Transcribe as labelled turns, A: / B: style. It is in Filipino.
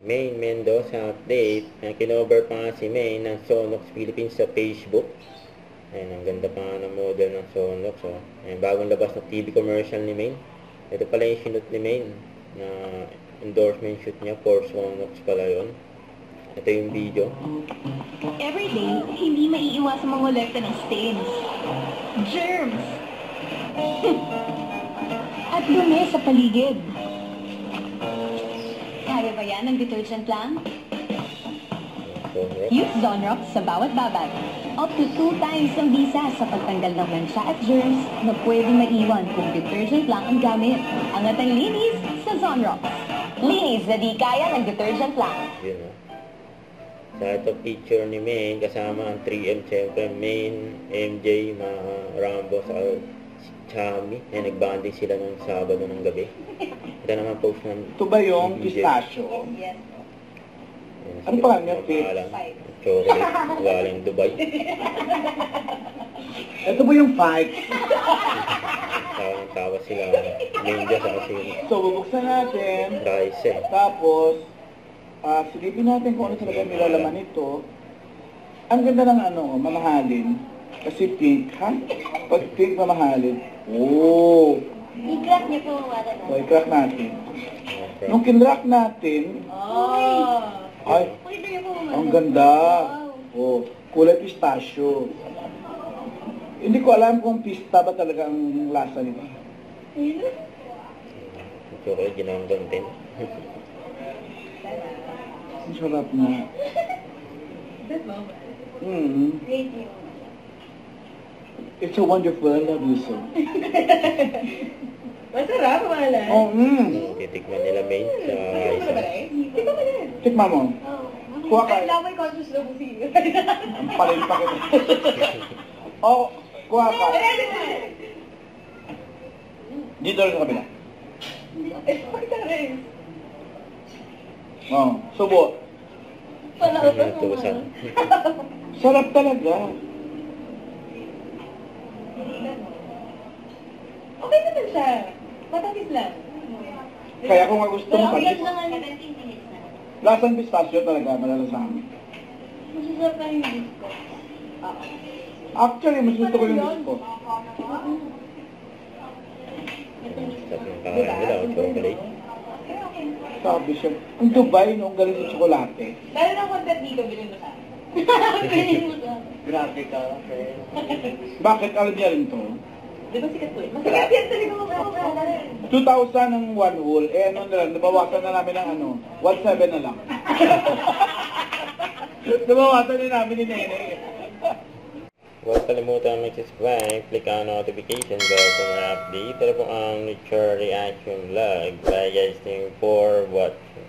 A: Maine Mendoza update. Kinover pa nga si Maine ng Sonox Philippines sa Facebook. Ayan, ang ganda pa nga ng model ng Sonox. Oh. Ayan, bagong labas na TV commercial ni Maine. Ito pala yung shoot ni Maine na endorsement shoot niya for Sonox pala yun. Ito yung video.
B: Everyday, hindi maiiwasan mangolekta ng stains, germs, at dumi sa paligid. Kaya ba yan ng detergent lang? Use Zonrox sa bawat babad. Up to 2 times ang bisa sa pagtanggal ng mancha at germs na pwedeng maiwan kung detergent lang ang gamit. Angat ang linis sa Zonrox. Linis na di kaya ng detergent lang.
A: Yun, oh. Sa ito picture ni Maine, kasama ang 3M, siyempre Maine, MJ, Rambo, sa Chami. Nagbanding sila nung Sabado ng gabi. Ito naman post ng...
C: Ito ba yung pistachio?
B: Yes.
C: Ano pa nga?
A: Chocolate, galing Dubai.
C: Ito ba yung fight?
A: Tawa sila, ninja sa kasi
C: So, bubuksan natin.
A: rice eh.
C: Tapos, silipin natin kung ano talaga nilalaman nito. Ang ganda ng mamahalin. Kasi pink, ha? Pag pink, mamahalin. Oh!
B: I-crack niyo po, wala na.
C: So, i-crack natin. Nung kinrack natin, ay, ang ganda. Oh, kulay pistachio. Hindi ko alam kung pista ba talaga ang lasa nito.
A: Chocolate, ginawang content.
C: Ang sarap na. It's so wonderful. I love you so.
B: Masarap, wala.
C: Oh,
A: Titikman nila Maine sa rice.
C: Tikma mo. Kuha ka.
B: Laway conscious na busi.
C: Ang palin pa kita. Oh, kuha ka. Dito rin sa kabila. Oh, subo.
A: Natusan.
C: Sarap talaga.
B: Okay naman siya. Matamis lang.
C: Kaya kung gusto mo
B: Pero
C: patis,
B: lang 17 minutes na.
C: lasang pistachio talaga, malalasahan.
B: Masasarap pa yung disco.
C: Actually, mas gusto ko yung disco.
A: Sarap ng kain nila, chocolate.
C: Sabi siya, ang Dubai, no, ang galing sa tsokolate.
B: Lalo ng content dito, bilhin mo sa akin.
C: Grabe ka, friend. Bakit? Alam niya rin to?
B: Di ba sikat po eh? Masikat yan talaga mga
C: 2,000 ang one whole. Eh, ano na lang, nabawasan na namin ng 1,700 na lang. Nabawasan na namin ni Nene.
A: Huwag kalimutan mag-subscribe, click ang notification bell para update. Ito po ang Nature Reaction Vlog. Bye guys, thank you for watching.